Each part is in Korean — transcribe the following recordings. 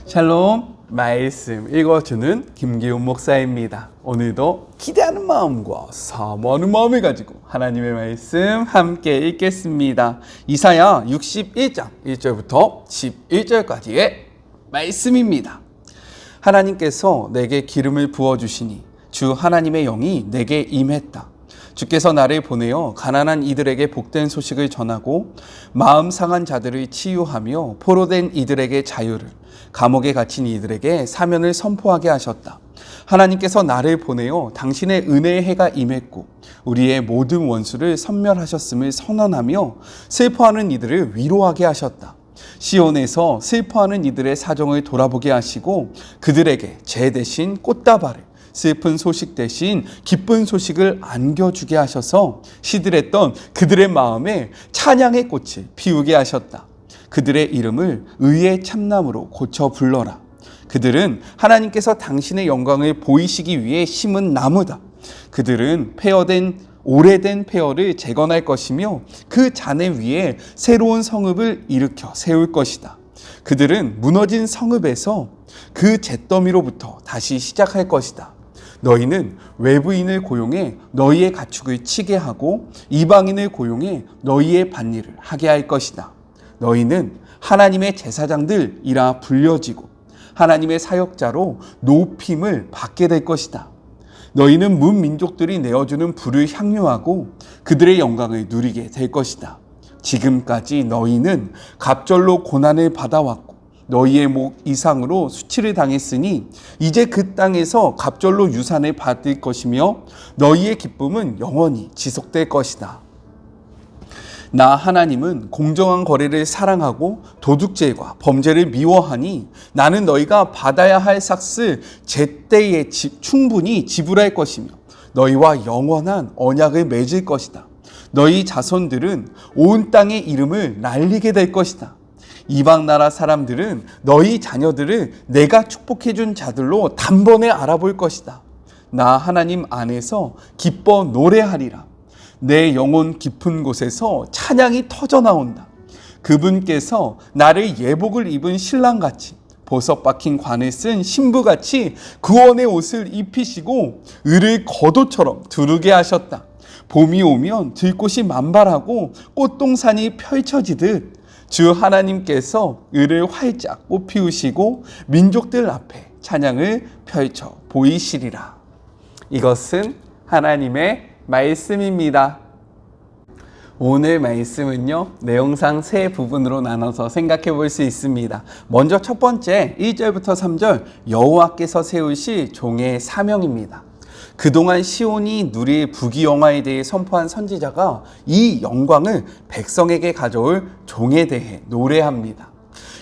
샬롬, 말씀 읽어주는 김기훈 목사입니다. 오늘도 기대하는 마음과 사모하는 마음을 가지고 하나님의 말씀 함께 읽겠습니다. 이사야 61장 1절부터 11절까지의 말씀입니다. 하나님께서 내게 기름을 부어주시니 주 하나님의 영이 내게 임했다. 주께서 나를 보내어 가난한 이들에게 복된 소식을 전하고 마음 상한 자들을 치유하며 포로된 이들에게 자유를, 감옥에 갇힌 이들에게 사면을 선포하게 하셨다. 하나님께서 나를 보내어 당신의 은혜의 해가 임했고 우리의 모든 원수를 섬멸하셨음을 선언하며 슬퍼하는 이들을 위로하게 하셨다. 시온에서 슬퍼하는 이들의 사정을 돌아보게 하시고 그들에게 재 대신 꽃다발을, 슬픈 소식 대신 기쁜 소식을 안겨주게 하셔서 시들했던 그들의 마음에 찬양의 꽃을 피우게 하셨다. 그들의 이름을 의의 참나무로 고쳐 불러라. 그들은 하나님께서 당신의 영광을 보이시기 위해 심은 나무다. 그들은 오래된 폐허를 재건할 것이며 그 잔해 위에 새로운 성읍을 일으켜 세울 것이다. 그들은 무너진 성읍에서 그 잿더미로부터 다시 시작할 것이다. 너희는 외부인을 고용해 너희의 가축을 치게 하고 이방인을 고용해 너희의 밭일을 하게 할 것이다. 너희는 하나님의 제사장들이라 불려지고 하나님의 사역자로 높임을 받게 될 것이다. 너희는 문민족들이 내어주는 불을 향유하고 그들의 영광을 누리게 될 것이다. 지금까지 너희는 갑절로 고난을 받아왔고 너희의 목 이상으로 수치를 당했으니 이제 그 땅에서 갑절로 유산을 받을 것이며 너희의 기쁨은 영원히 지속될 것이다. 나 하나님은 공정한 거래를 사랑하고 도둑질과 범죄를 미워하니 나는 너희가 받아야 할 삭슬 제때에 충분히 지불할 것이며 너희와 영원한 언약을 맺을 것이다. 너희 자손들은 온 땅의 이름을 날리게 될 것이다. 이방 나라 사람들은 너희 자녀들을 내가 축복해 준 자들로 단번에 알아볼 것이다. 나 하나님 안에서 기뻐 노래하리라. 내 영혼 깊은 곳에서 찬양이 터져 나온다. 그분께서 나를 예복을 입은 신랑같이 보석 박힌 관을 쓴 신부같이 구원의 옷을 입히시고 을을 겉옷처럼 두르게 하셨다. 봄이 오면 들꽃이 만발하고 꽃동산이 펼쳐지듯 주 하나님께서 을을 활짝 꽃피우시고 민족들 앞에 찬양을 펼쳐 보이시리라. 이것은 하나님의 말씀입니다. 오늘 말씀은요, 내용상 세 부분으로 나눠서 생각해 볼 수 있습니다. 먼저 첫 번째 1절부터 3절 여호와께서 세우실 종의 사명입니다. 그동안 시온이 누릴 부귀영화에 대해 선포한 선지자가 이 영광을 백성에게 가져올 종에 대해 노래합니다.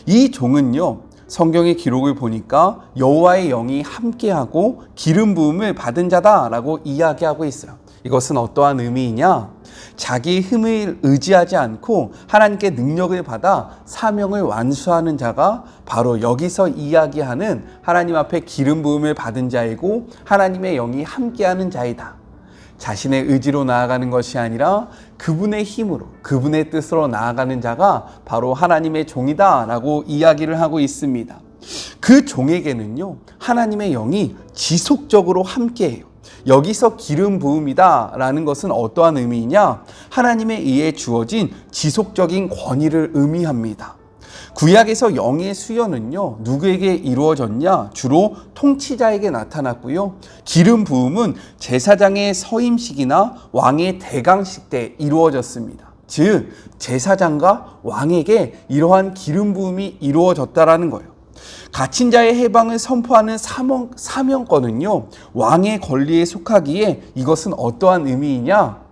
이 종은요, 성경의 기록을 보니까 여호와의 영이 함께하고 기름 부음을 받은 자다라고 이야기하고 있어요. 이것은 어떠한 의미이냐? 자기 힘을 의지하지 않고 하나님께 능력을 받아 사명을 완수하는 자가 바로 여기서 이야기하는 하나님 앞에 기름 부음을 받은 자이고 하나님의 영이 함께하는 자이다. 자신의 의지로 나아가는 것이 아니라 그분의 힘으로, 그분의 뜻으로 나아가는 자가 바로 하나님의 종이다 라고 이야기를 하고 있습니다. 그 종에게는요, 하나님의 영이 지속적으로 함께해요. 여기서 기름 부음이다 라는 것은 어떠한 의미이냐? 하나님에 의해 주어진 지속적인 권위를 의미합니다. 구약에서 영의 수여는요, 누구에게 이루어졌냐? 주로 통치자에게 나타났고요. 기름 부음은 제사장의 서임식이나 왕의 대강식 때 이루어졌습니다. 즉, 제사장과 왕에게 이러한 기름 부음이 이루어졌다라는 거예요. 갇힌 자의 해방을 선포하는 사명권은요, 왕의 권리에 속하기에 이것은 어떠한 의미이냐?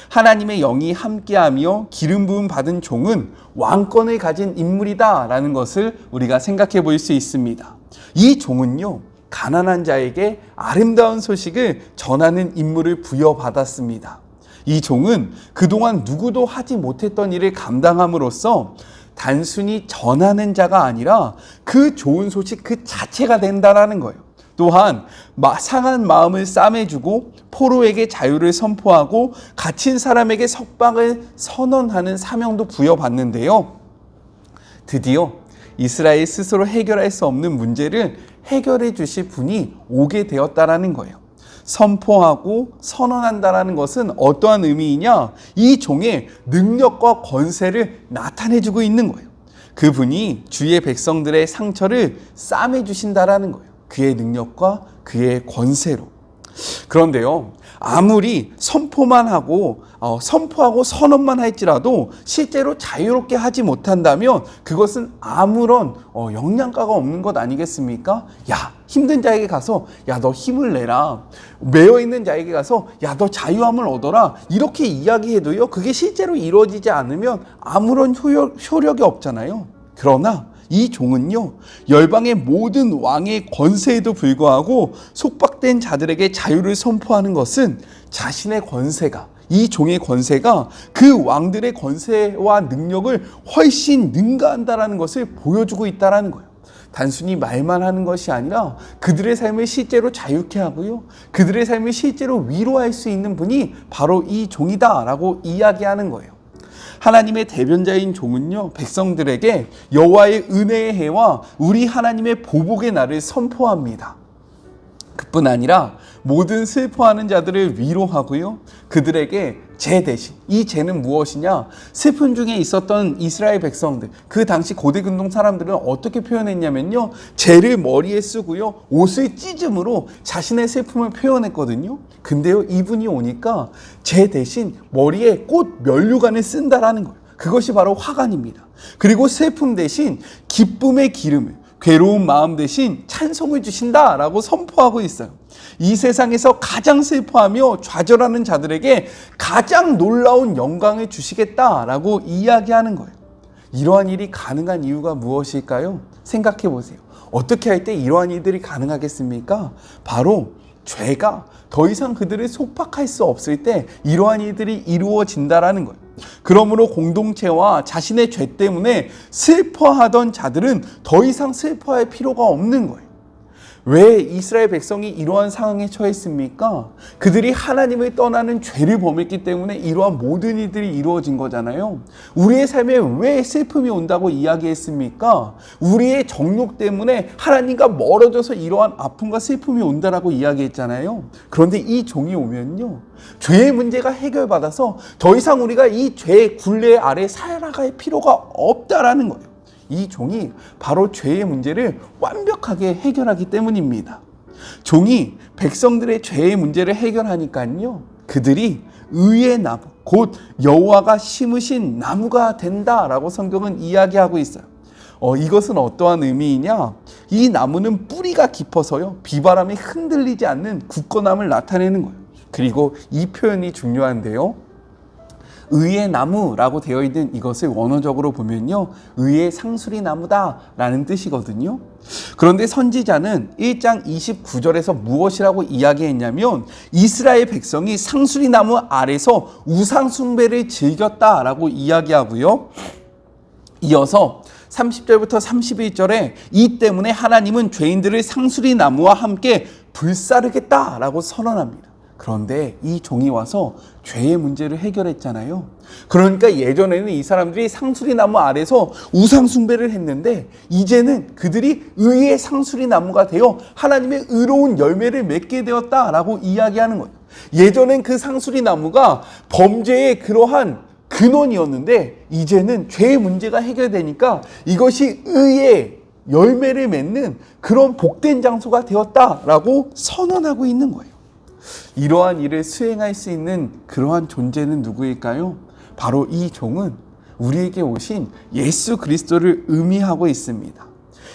하나님의 영이 함께하며 기름 부음 받은 종은 왕권을 가진 인물이다 라는 것을 우리가 생각해 볼 수 있습니다. 이 종은요, 가난한 자에게 아름다운 소식을 전하는 임무를 부여받았습니다. 이 종은 그동안 누구도 하지 못했던 일을 감당함으로써 단순히 전하는 자가 아니라 그 좋은 소식 그 자체가 된다라는 거예요. 또한 상한 마음을 싸매주고 포로에게 자유를 선포하고 갇힌 사람에게 석방을 선언하는 사명도 부여받는데요. 드디어 이스라엘 스스로 해결할 수 없는 문제를 해결해 주실 분이 오게 되었다라는 거예요. 선포하고 선언한다라는 것은 어떠한 의미이냐? 이 종의 능력과 권세를 나타내주고 있는 거예요. 그분이 주의 백성들의 상처를 싸매 주신다라는 거예요. 그의 능력과 그의 권세로. 그런데요, 아무리 선포하고 선언만 할지라도 실제로 자유롭게 하지 못한다면 그것은 아무런 영양가가 없는 것 아니겠습니까? 야, 힘든 자에게 가서 야, 너 힘을 내라. 매여 있는 자에게 가서 야, 너 자유함을 얻어라. 이렇게 이야기해도요, 그게 실제로 이루어지지 않으면 아무런 효력이 없잖아요. 그러나 이 종은요, 열방의 모든 왕의 권세에도 불구하고 속박된 자들에게 자유를 선포하는 것은 자신의 권세가, 이 종의 권세가 그 왕들의 권세와 능력을 훨씬 능가한다라는 것을 보여주고 있다는 거예요. 단순히 말만 하는 것이 아니라 그들의 삶을 실제로 자유케 하고요, 그들의 삶을 실제로 위로할 수 있는 분이 바로 이 종이다라고 이야기하는 거예요. 하나님의 대변자인 종은요, 백성들에게 여호와의 은혜의 해와 우리 하나님의 보복의 날을 선포합니다. 그뿐 아니라 모든 슬퍼하는 자들을 위로하고요, 그들에게 제 대신, 이 제는 무엇이냐? 슬픔 중에 있었던 이스라엘 백성들, 그 당시 고대 근동 사람들은 어떻게 표현했냐면요, 제를 머리에 쓰고요, 옷을 찢음으로 자신의 슬픔을 표현했거든요. 근데요, 이분이 오니까 제 대신 머리에 꽃 면류관을 쓴다라는 거예요. 그것이 바로 화관입니다. 그리고 슬픔 대신 기쁨의 기름을, 괴로운 마음 대신 찬송을 주신다라고 선포하고 있어요. 이 세상에서 가장 슬퍼하며 좌절하는 자들에게 가장 놀라운 영광을 주시겠다라고 이야기하는 거예요. 이러한 일이 가능한 이유가 무엇일까요? 생각해 보세요. 어떻게 할 때 이러한 일들이 가능하겠습니까? 바로 죄가 더 이상 그들을 속박할 수 없을 때 이러한 일들이 이루어진다라는 거예요. 그러므로 공동체와 자신의 죄 때문에 슬퍼하던 자들은 더 이상 슬퍼할 필요가 없는 거예요. 왜 이스라엘 백성이 이러한 상황에 처했습니까? 그들이 하나님을 떠나는 죄를 범했기 때문에 이러한 모든 일들이 이루어진 거잖아요. 우리의 삶에 왜 슬픔이 온다고 이야기했습니까? 우리의 정욕 때문에 하나님과 멀어져서 이러한 아픔과 슬픔이 온다라고 이야기했잖아요. 그런데 이 종이 오면요, 죄의 문제가 해결받아서 더 이상 우리가 이 죄의 굴레 아래 살아갈 필요가 없다라는 거예요. 이 종이 바로 죄의 문제를 완벽하게 해결하기 때문입니다. 종이 백성들의 죄의 문제를 해결하니까요, 그들이 의의 나무, 곧 여호와가 심으신 나무가 된다라고 성경은 이야기하고 있어요. 이것은 어떠한 의미이냐? 이 나무는 뿌리가 깊어서요, 비바람에 흔들리지 않는 굳건함을 나타내는 거예요. 그리고 이 표현이 중요한데요, 의의 나무라고 되어 있는 이것을 원어적으로 보면요, 의의 상수리 나무다라는 뜻이거든요. 그런데 선지자는 1장 29절에서 무엇이라고 이야기했냐면, 이스라엘 백성이 상수리 나무 아래서 우상 숭배를 즐겼다라고 이야기하고요, 이어서 30절부터 31절에 이 때문에 하나님은 죄인들을 상수리 나무와 함께 불사르겠다라고 선언합니다. 그런데 이 종이 와서 죄의 문제를 해결했잖아요. 그러니까 예전에는 이 사람들이 상수리 나무 아래서 우상 숭배를 했는데 이제는 그들이 의의 상수리 나무가 되어 하나님의 의로운 열매를 맺게 되었다라고 이야기하는 거예요. 예전엔 그 상수리 나무가 범죄의 그러한 근원이었는데 이제는 죄의 문제가 해결되니까 이것이 의의 열매를 맺는 그런 복된 장소가 되었다라고 선언하고 있는 거예요. 이러한 일을 수행할 수 있는 그러한 존재는 누구일까요? 바로 이 종은 우리에게 오신 예수 그리스도를 의미하고 있습니다.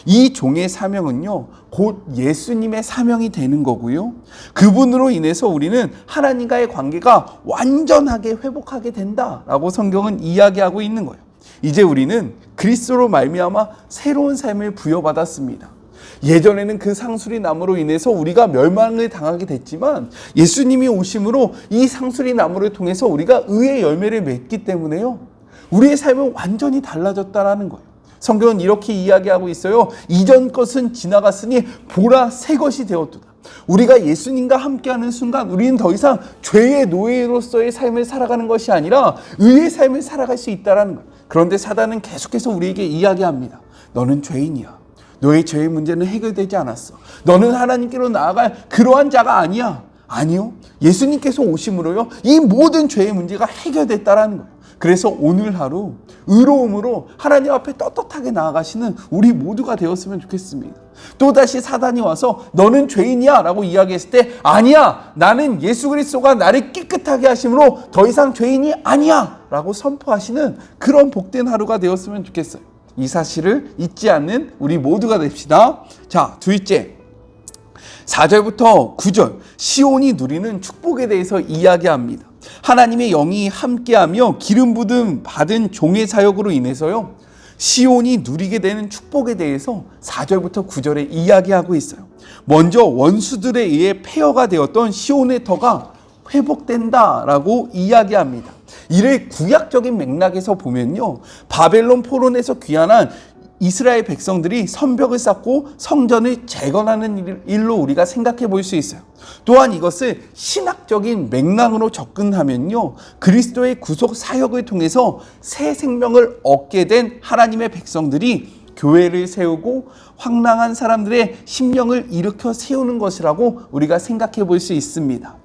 이 종의 사명은요, 곧 예수님의 사명이 되는 거고요, 그분으로 인해서 우리는 하나님과의 관계가 완전하게 회복하게 된다라고 성경은 이야기하고 있는 거예요. 이제 우리는 그리스도로 말미암아 새로운 삶을 부여받았습니다. 예전에는 그 상수리 나무로 인해서 우리가 멸망을 당하게 됐지만 예수님이 오심으로 이 상수리 나무를 통해서 우리가 의의 열매를 맺기 때문에요, 우리의 삶은 완전히 달라졌다라는 거예요. 성경은 이렇게 이야기하고 있어요. 이전 것은 지나갔으니 보라 새 것이 되었도다. 우리가 예수님과 함께하는 순간 우리는 더 이상 죄의 노예로서의 삶을 살아가는 것이 아니라 의의 삶을 살아갈 수 있다는 거예요. 그런데 사단은 계속해서 우리에게 이야기합니다. 너는 죄인이야. 너의 죄의 문제는 해결되지 않았어. 너는 하나님께로 나아갈 그러한 자가 아니야. 아니요. 예수님께서 오심으로요, 이 모든 죄의 문제가 해결됐다라는 거예요. 그래서 오늘 하루 의로움으로 하나님 앞에 떳떳하게 나아가시는 우리 모두가 되었으면 좋겠습니다. 또다시 사단이 와서 너는 죄인이야 라고 이야기했을 때, 아니야, 나는 예수 그리스도가 나를 깨끗하게 하심으로 더 이상 죄인이 아니야 라고 선포하시는 그런 복된 하루가 되었으면 좋겠어요. 이 사실을 잊지 않는 우리 모두가 됩시다. 자, 둘째, 4절부터 9절 시온이 누리는 축복에 대해서 이야기합니다. 하나님의 영이 함께하며 기름 부음 받은 종의 사역으로 인해서요, 시온이 누리게 되는 축복에 대해서 4절부터 9절에 이야기하고 있어요. 먼저 원수들에 의해 폐허가 되었던 시온의 터가 회복된다라고 이야기합니다. 이를 구약적인 맥락에서 보면요, 바벨론 포로에서 귀환한 이스라엘 백성들이 성벽을 쌓고 성전을 재건하는 일로 우리가 생각해 볼 수 있어요. 또한 이것을 신학적인 맥락으로 접근하면요, 그리스도의 구속 사역을 통해서 새 생명을 얻게 된 하나님의 백성들이 교회를 세우고 황량한 사람들의 심령을 일으켜 세우는 것이라고 우리가 생각해 볼 수 있습니다.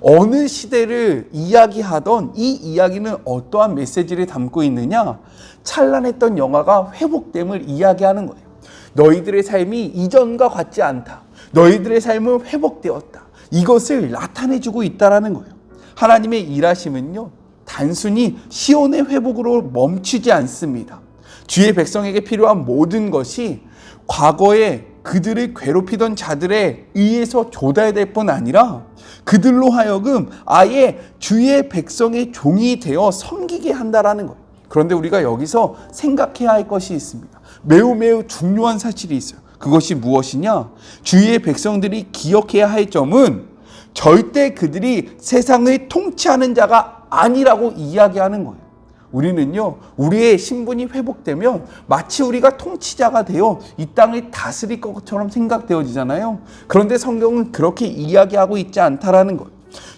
어느 시대를 이야기하던 이 이야기는 어떠한 메시지를 담고 있느냐? 찬란했던 영화가 회복됨을 이야기하는 거예요. 너희들의 삶이 이전과 같지 않다. 너희들의 삶은 회복되었다. 이것을 나타내주고 있다는 거예요. 하나님의 일하심은요, 단순히 시온의 회복으로 멈추지 않습니다. 주의 백성에게 필요한 모든 것이 과거에 그들을 괴롭히던 자들에 의해서 조달될 뿐 아니라 그들로 하여금 아예 주의 백성의 종이 되어 섬기게 한다라는 거예요. 그런데 우리가 여기서 생각해야 할 것이 있습니다. 매우 중요한 사실이 있어요. 그것이 무엇이냐? 주의 백성들이 기억해야 할 점은 절대 그들이 세상을 통치하는 자가 아니라고 이야기하는 거예요. 우리는요, 우리의 신분이 회복되면 마치 우리가 통치자가 되어 이 땅을 다스릴 것처럼 생각되어지잖아요. 그런데 성경은 그렇게 이야기하고 있지 않다라는 거예요.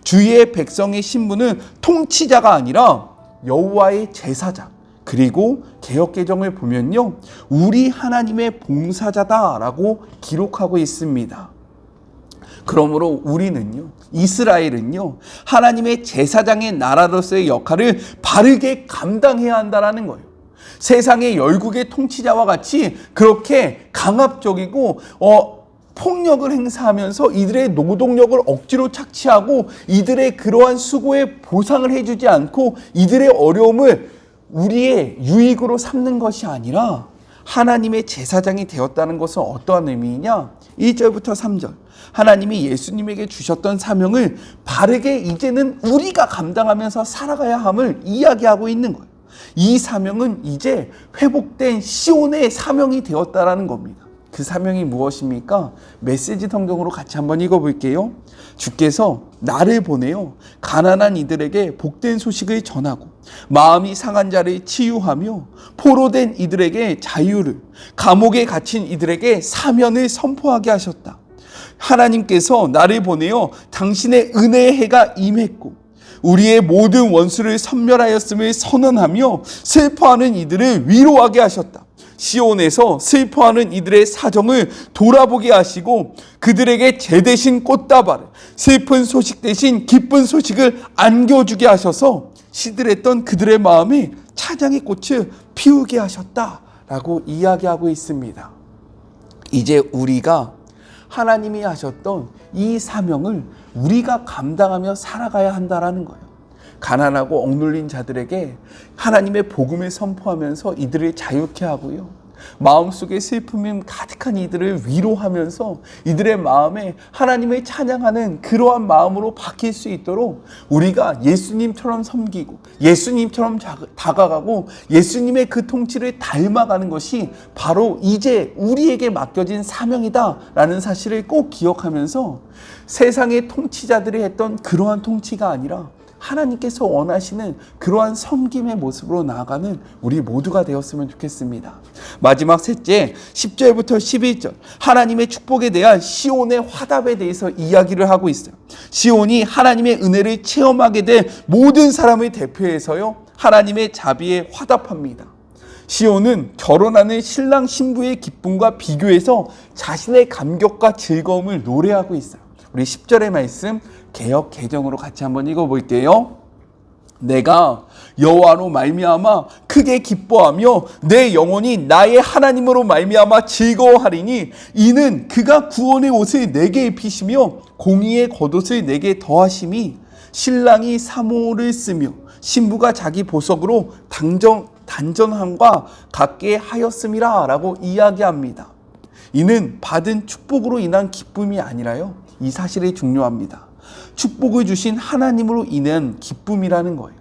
주의 백성의 신분은 통치자가 아니라 여호와의 제사장, 그리고 개역개정을 보면요, 우리 하나님의 봉사자다라고 기록하고 있습니다. 그러므로 우리는요, 이스라엘은요, 하나님의 제사장의 나라로서의 역할을 바르게 감당해야 한다는 거예요. 세상의 열국의 통치자와 같이 그렇게 강압적이고 폭력을 행사하면서 이들의 노동력을 억지로 착취하고 이들의 그러한 수고에 보상을 해주지 않고 이들의 어려움을 우리의 유익으로 삼는 것이 아니라 하나님의 제사장이 되었다는 것은 어떠한 의미이냐? 1절부터 3절. 하나님이 예수님에게 주셨던 사명을 바르게 이제는 우리가 감당하면서 살아가야 함을 이야기하고 있는 거예요. 이 사명은 이제 회복된 시온의 사명이 되었다라는 겁니다. 그 사명이 무엇입니까? 메시지 성경으로 같이 한번 읽어볼게요. 주께서 나를 보내어 가난한 이들에게 복된 소식을 전하고 마음이 상한 자를 치유하며 포로된 이들에게 자유를, 감옥에 갇힌 이들에게 사면을 선포하게 하셨다. 하나님께서 나를 보내어 당신의 은혜의 해가 임했고 우리의 모든 원수를 섬멸하였음을 선언하며 슬퍼하는 이들을 위로하게 하셨다. 시온에서 슬퍼하는 이들의 사정을 돌아보게 하시고 그들에게 재 대신 꽃다발을, 슬픈 소식 대신 기쁜 소식을 안겨주게 하셔서 시들했던 그들의 마음에 찬양의 꽃을 피우게 하셨다라고 이야기하고 있습니다. 이제 우리가 하나님이 하셨던 이 사명을 우리가 감당하며 살아가야 한다라는 거예요. 가난하고 억눌린 자들에게 하나님의 복음을 선포하면서 이들을 자유케 하고요, 마음속에 슬픔이 가득한 이들을 위로하면서 이들의 마음에 하나님을 찬양하는 그러한 마음으로 바뀔 수 있도록 우리가 예수님처럼 섬기고 예수님처럼 다가가고 예수님의 그 통치를 닮아가는 것이 바로 이제 우리에게 맡겨진 사명이다라는 사실을 꼭 기억하면서 세상의 통치자들이 했던 그러한 통치가 아니라 하나님께서 원하시는 그러한 섬김의 모습으로 나아가는 우리 모두가 되었으면 좋겠습니다. 마지막 셋째, 10절부터 11절 하나님의 축복에 대한 시온의 화답에 대해서 이야기를 하고 있어요. 시온이 하나님의 은혜를 체험하게 된 모든 사람을 대표해서요, 하나님의 자비에 화답합니다. 시온은 결혼하는 신랑 신부의 기쁨과 비교해서 자신의 감격과 즐거움을 노래하고 있어요. 우리 10절의 말씀 개역 개정으로 같이 한번 읽어볼게요. 내가 여호와로 말미암아 크게 기뻐하며 내 영혼이 나의 하나님으로 말미암아 즐거워하리니 이는 그가 구원의 옷을 내게 입히시며 공의의 겉옷을 내게 더하심이 신랑이 사모를 쓰며 신부가 자기 보석으로 단전함과 같게 하였음이라 라고 이야기합니다. 이는 받은 축복으로 인한 기쁨이 아니라요, 이 사실이 중요합니다. 축복을 주신 하나님으로 인한 기쁨이라는 거예요.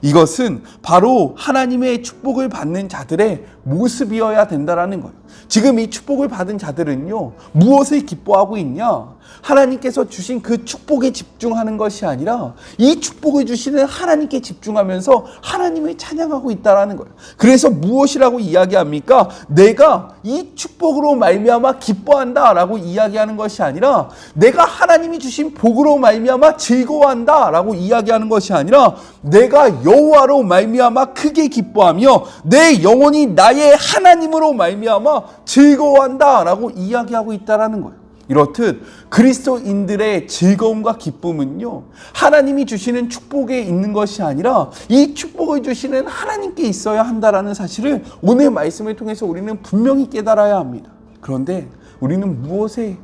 이것은 바로 하나님의 축복을 받는 자들의 모습이어야 된다는 거예요. 지금 이 축복을 받은 자들은요, 무엇을 기뻐하고 있냐? 하나님께서 주신 그 축복에 집중하는 것이 아니라 이 축복을 주시는 하나님께 집중하면서 하나님을 찬양하고 있다는 거예요. 그래서 무엇이라고 이야기합니까? 내가 이 축복으로 말미암아 기뻐한다라고 이야기하는 것이 아니라 내가 하나님이 주신 복으로 말미암아 즐거워한다라고 이야기하는 것이 아니라 내가 여호와로 말미암아 크게 기뻐하며 내 영혼이 나의 하나님으로 말미암아 즐거워한다라고 이야기하고 있다는 거예요. 이렇듯 그리스도인들의 즐거움과 기쁨은요, 하나님이 주시는 축복에 있는 것이 아니라 이 축복을 주시는 하나님께 있어야 한다라는 사실을 오늘 말씀을 통해서 우리는 분명히 깨달아야 합니다. 그런데 우리는 무엇에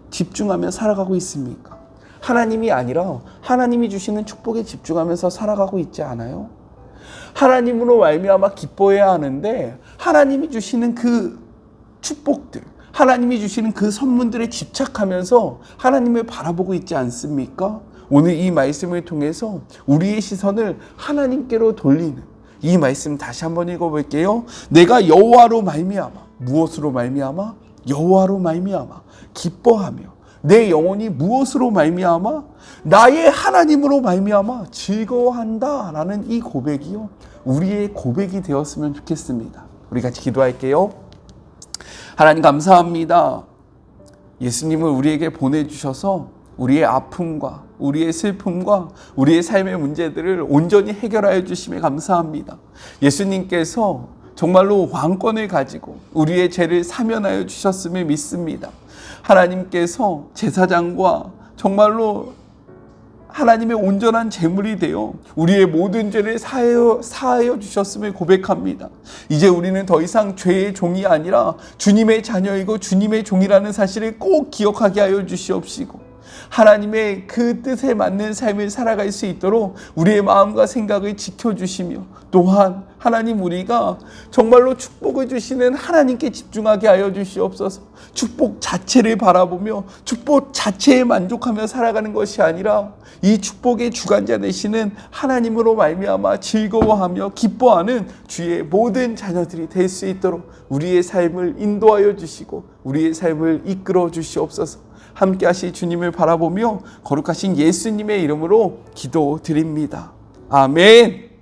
집중하며 살아가고 있습니까? 하나님이 아니라 하나님이 주시는 축복에 집중하면서 살아가고 있지 않아요? 하나님으로 말미암아 기뻐해야 하는데 하나님이 주시는 그 축복들, 하나님이 주시는 그 선물들에 집착하면서 하나님을 바라보고 있지 않습니까? 오늘 이 말씀을 통해서 우리의 시선을 하나님께로 돌리는 이 말씀 다시 한번 읽어볼게요. 내가 여호와로 말미암아, 무엇으로 말미암아? 여호와로 말미암아 기뻐하며 내 영혼이 무엇으로 말미암아? 나의 하나님으로 말미암아 즐거워한다라는 이 고백이요, 우리의 고백이 되었으면 좋겠습니다. 우리 같이 기도할게요. 하나님 감사합니다. 예수님을 우리에게 보내주셔서 우리의 아픔과 우리의 슬픔과 우리의 삶의 문제들을 온전히 해결하여 주심에 감사합니다. 예수님께서 정말로 왕권을 가지고 우리의 죄를 사면하여 주셨음을 믿습니다. 하나님께서 제사장과 정말로 하나님의 온전한 제물이 되어 우리의 모든 죄를 사하여 주셨음을 고백합니다. 이제 우리는 더 이상 죄의 종이 아니라 주님의 자녀이고 주님의 종이라는 사실을 꼭 기억하게 하여 주시옵시고 하나님의 그 뜻에 맞는 삶을 살아갈 수 있도록 우리의 마음과 생각을 지켜주시며 또한 하나님, 우리가 정말로 축복을 주시는 하나님께 집중하게 하여 주시옵소서. 축복 자체를 바라보며 축복 자체에 만족하며 살아가는 것이 아니라 이 축복의 주관자 되시는 하나님으로 말미암아 즐거워하며 기뻐하는 주의 모든 자녀들이 될 수 있도록 우리의 삶을 인도하여 주시고 우리의 삶을 이끌어 주시옵소서. 함께 하실 주님을 바라보며 거룩하신 예수님의 이름으로 기도드립니다. 아멘.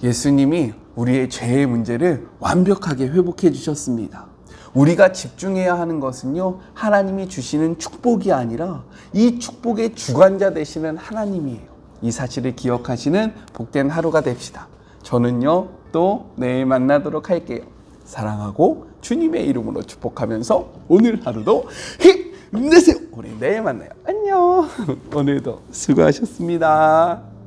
예수님이 우리의 죄의 문제를 완벽하게 회복해 주셨습니다. 우리가 집중해야 하는 것은요, 하나님이 주시는 축복이 아니라 이 축복의 주관자 되시는 하나님이에요. 이 사실을 기억하시는 복된 하루가 됩시다. 저는요, 또 내일 만나도록 할게요. 사랑하고 주님의 이름으로 축복하면서 오늘 하루도 힘내세요. 우리 내일 만나요. 안녕. 오늘도 수고하셨습니다.